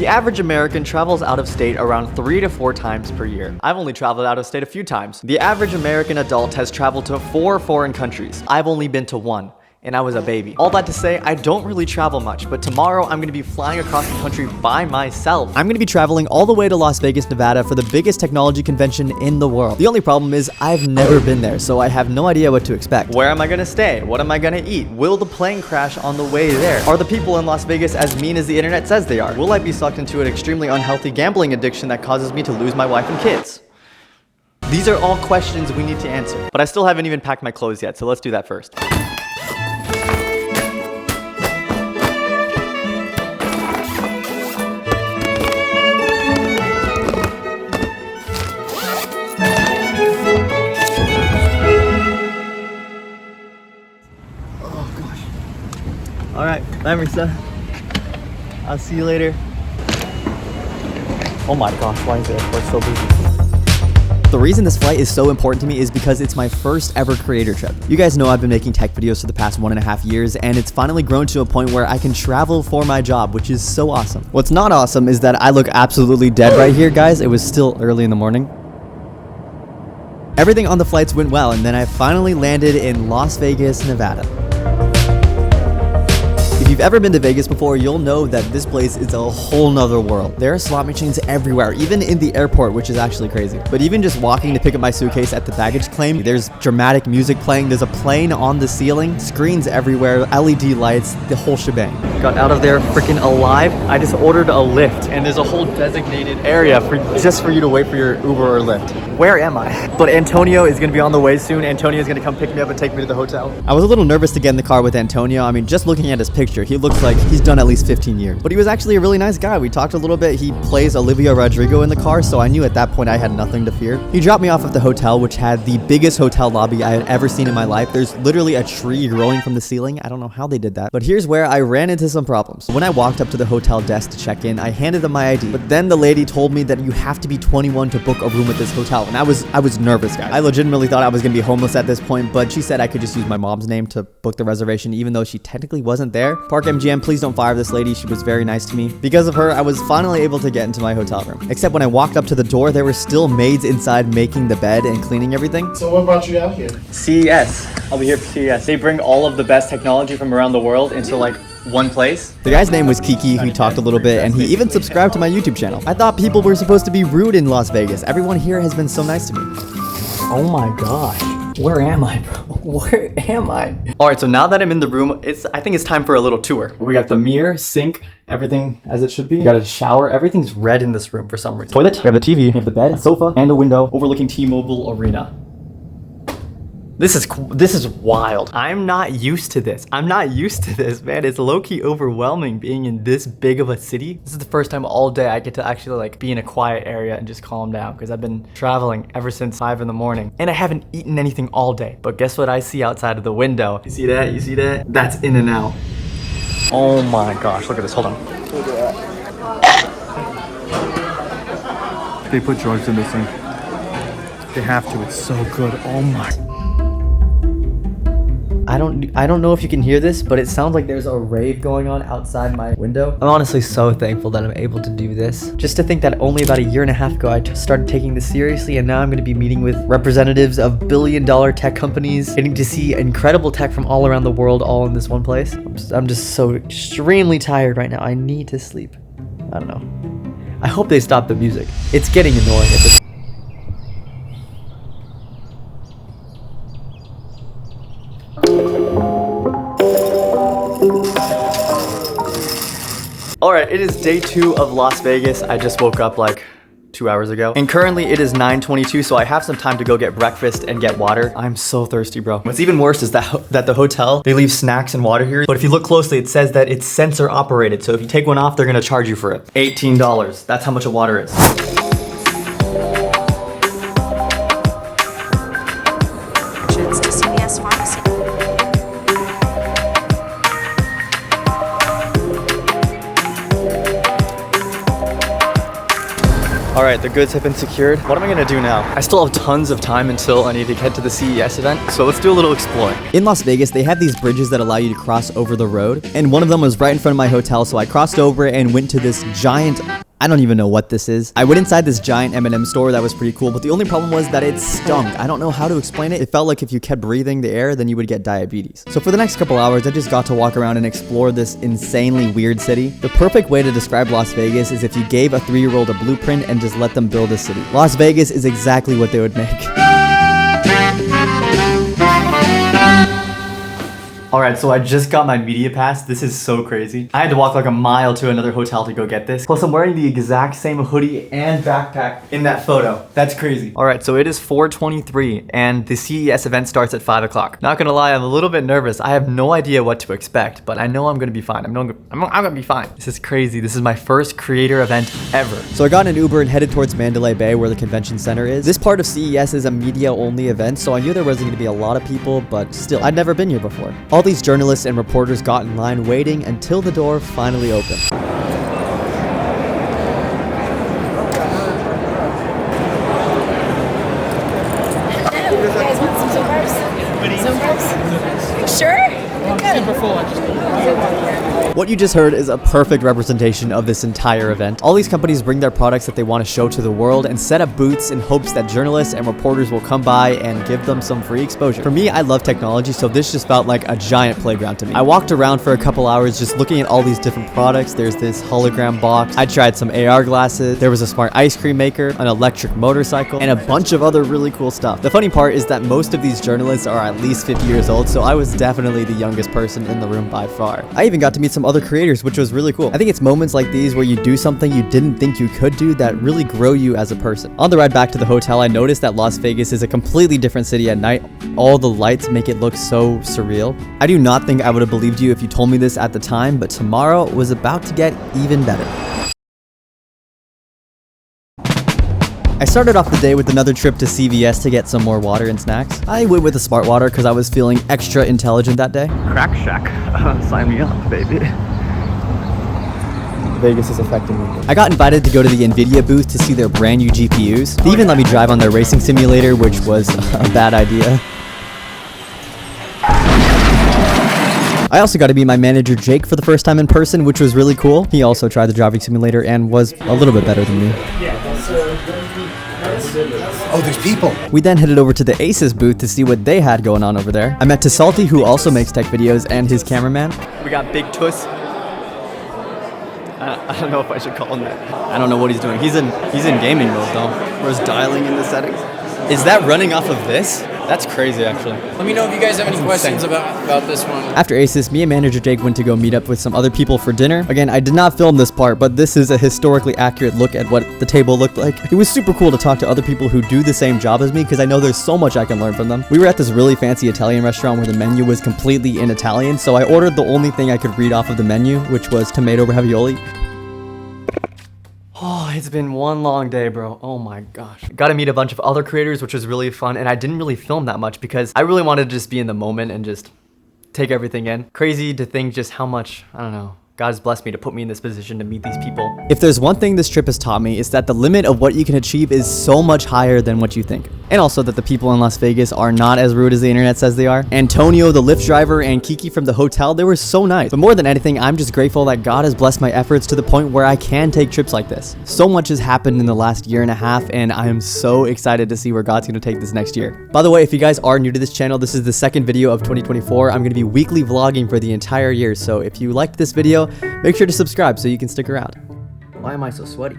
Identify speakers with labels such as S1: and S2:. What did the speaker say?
S1: The average American travels out of state around 3 to 4 times per year. I've only traveled out of state a few times. The average American adult has traveled to 4 foreign countries. I've only been to 1. And I was a baby. All that to say, I don't really travel much, but tomorrow I'm gonna be flying across the country by myself. I'm gonna be traveling all the way to Las Vegas, Nevada for the biggest technology convention in the world. The only problem is I've never been there, so I have no idea what to expect. Where am I gonna stay? What am I gonna eat? Will the plane crash on the way there? Are the people in Las Vegas as mean as the internet says they are? Will I be sucked into an extremely unhealthy gambling addiction that causes me to lose my wife and kids? These are all questions we need to answer, but I still haven't even packed my clothes yet, so let's do that first. All right, bye, Marissa. I'll see you later. Oh my gosh, why is the airport so busy? The reason this flight is so important to me is because it's my first ever creator trip. You guys know I've been making tech videos for the past 1.5 years, and it's finally grown to a point where I can travel for my job, which is so awesome. What's not awesome is that I look absolutely dead right here, guys. It was still early in the morning. Everything on the flights went well, and then I finally landed in Las Vegas, Nevada. If you've ever been to Vegas before, you'll know that this place is a whole nother world. There are slot machines everywhere, even in the airport, which is actually crazy. But even just walking to pick up my suitcase at the baggage claim, there's dramatic music playing, there's a plane on the ceiling, screens everywhere, LED lights, the whole shebang. Got out of there freaking alive. I just ordered a Lyft, and there's a whole designated area just for you to wait for your Uber or Lyft. Where am I? But Antonio is gonna be on the way soon. Antonio is gonna come pick me up and take me to the hotel. I was a little nervous to get in the car with Antonio. I mean, just looking at his picture, he looks like he's done at least 15 years. But he was actually a really nice guy. We talked a little bit. He plays Olivia Rodrigo in the car, so I knew at that point I had nothing to fear. He dropped me off at the hotel, which had the biggest hotel lobby I had ever seen in my life. There's literally a tree growing from the ceiling. I don't know how they did that. But here's where I ran into some problems. When I walked up to the hotel desk to check in, I handed them my ID. But then the lady told me that you have to be 21 to book a room at this hotel. And I was nervous, guys. I legitimately thought I was gonna be homeless at this point, but she said I could just use my mom's name to book the reservation, even though she technically wasn't there. Park MGM, please don't fire this lady. She was very nice to me. Because of her, I was finally able to get into my hotel room. Except when I walked up to the door, there were still maids inside making the bed and cleaning everything.
S2: So what brought you out here?
S1: CES. I'll be here for CES. They bring all of the best technology from around the world into like one place. The guy's name was Kiki. We talked a little bit, and he even subscribed to my YouTube channel. I thought people were supposed to be rude in Las Vegas. Everyone here has been so nice to me. Oh my gosh. Where am I, bro? Where am I? All right, so now that I'm in the room, I think it's time for a little tour. We got the mirror, sink, everything as it should be. We got a shower. Everything's red in this room for some reason. Toilet, we have the TV, we have the bed, a sofa, and a window overlooking T-Mobile Arena. This is wild. I'm not used to this. I'm not used to this, man. It's low-key overwhelming being in this big of a city. This is the first time all day I get to actually like be in a quiet area and just calm down, because I've been traveling ever since 5 in the morning and I haven't eaten anything all day. But guess what I see outside of the window? You see that? You see that? That's In-N-Out. Oh my gosh, look at this. Hold on. Look at that. They put drugs in this thing. They have to. It's so good. Oh my. I don't know if you can hear this, but it sounds like there's a rave going on outside my window. I'm honestly so thankful that I'm able to do this. Just to think that only about a year and a half ago, I started taking this seriously, and now I'm gonna be meeting with representatives of billion-dollar tech companies, getting to see incredible tech from all around the world, all in this one place. I'm just so extremely tired right now. I need to sleep. I don't know. I hope they stop the music. It's getting annoying at this. Alright, it is day 2 of Las Vegas. I just woke up like 2 hours ago. And currently it is 9:22, so I have some time to go get breakfast and get water. I'm so thirsty, bro. What's even worse is that the hotel, they leave snacks and water here. But if you look closely, it says that it's sensor operated. So if you take one off, they're gonna charge you for it. $18. That's how much a water is.
S3: To CVS Pharmacy.
S1: All right, the goods have been secured. What am I gonna do now? I still have tons of time until I need to head to the CES event, so let's do a little exploring. In Las Vegas, they have these bridges that allow you to cross over the road, and one of them was right in front of my hotel, so I crossed over and went to this giant... I don't even know what this is. I went inside this giant M&M store that was pretty cool, but the only problem was that it stunk. I don't know how to explain it. It felt like if you kept breathing the air, then you would get diabetes. So for the next couple hours, I just got to walk around and explore this insanely weird city. The perfect way to describe Las Vegas is if you gave a 3-year-old a blueprint and just let them build a city. Las Vegas is exactly what they would make. Alright, so I just got my media pass. This is so crazy. I had to walk like a mile to another hotel to go get this. Plus, I'm wearing the exact same hoodie and backpack in that photo. That's crazy. Alright, so it is 4:23 and the CES event starts at 5 o'clock. Not gonna lie, I'm a little bit nervous. I have no idea what to expect, but I know I'm gonna be fine. I'm gonna be fine. This is crazy. This is my first creator event ever. So I got an Uber and headed towards Mandalay Bay where the convention center is. This part of CES is a media-only event, so I knew there wasn't gonna be a lot of people, but still, I'd never been here before. All these journalists and reporters got in line waiting until the door finally opened.
S3: You guys want some Zumbrus? Sure? Super full.
S1: What you just heard is a perfect representation of this entire event. All these companies bring their products that they want to show to the world and set up booths in hopes that journalists and reporters will come by and give them some free exposure. For me, I love technology, so this just felt like a giant playground to me. I walked around for a couple hours just looking at all these different products. There's this hologram box. I tried some AR glasses. There was a smart ice cream maker, an electric motorcycle, and a bunch of other really cool stuff. The funny part is that most of these journalists are at least 50 years old, so I was definitely the youngest person in the room by far. I even got to meet some other creators, which was really cool. I think it's moments like these where you do something you didn't think you could do that really grow you as a person. On the ride back to the hotel, I noticed that Las Vegas is a completely different city at night. All the lights make it look so surreal. I do not think I would have believed you if you told me this at the time, but tomorrow was about to get even better. I started off the day with another trip to CVS to get some more water and snacks. I went with the Smart Water because I was feeling extra intelligent that day. Crack Shack, sign me up, baby. Vegas is affecting me. I got invited to go to the Nvidia booth to see their brand new GPUs. They even let me drive on their racing simulator, which was a bad idea. I also got to meet my manager Jake for the first time in person, which was really cool. He also tried the driving simulator and was a little bit better than me.
S2: Oh, there's people.
S1: We then headed over to the Asus booth to see what they had going on over there. I met Tasalti, who also makes tech videos, and his cameraman. We got Big Tuss. I don't know if I should call him that. I don't know what he's doing. He's in gaming mode though. Where's dialing in the settings? Is that running off of this? That's crazy, actually.
S4: Let me know if you guys have any questions about this one.
S1: After Asus, me and manager Jake went to go meet up with some other people for dinner. Again, I did not film this part, but this is a historically accurate look at what the table looked like. It was super cool to talk to other people who do the same job as me because I know there's so much I can learn from them. We were at this really fancy Italian restaurant where the menu was completely in Italian, so I ordered the only thing I could read off of the menu, which was tomato ravioli. Oh, it's been one long day, bro. Oh my gosh. Got to meet a bunch of other creators, which was really fun. And I didn't really film that much because I really wanted to just be in the moment and just take everything in. Crazy to think just how much, I don't know, God has blessed me to put me in this position to meet these people. If there's one thing this trip has taught me, it's that the limit of what you can achieve is so much higher than what you think. And also that the people in Las Vegas are not as rude as the internet says they are. Antonio, the Lyft driver, and Kiki from the hotel, they were so nice. But more than anything, I'm just grateful that God has blessed my efforts to the point where I can take trips like this. So much has happened in the last year and a half, and I am so excited to see where God's gonna take this next year. By the way, if you guys are new to this channel, this is the second video of 2024. I'm gonna be weekly vlogging for the entire year, so if you liked this video, make sure to subscribe so you can stick around. Why am I so sweaty?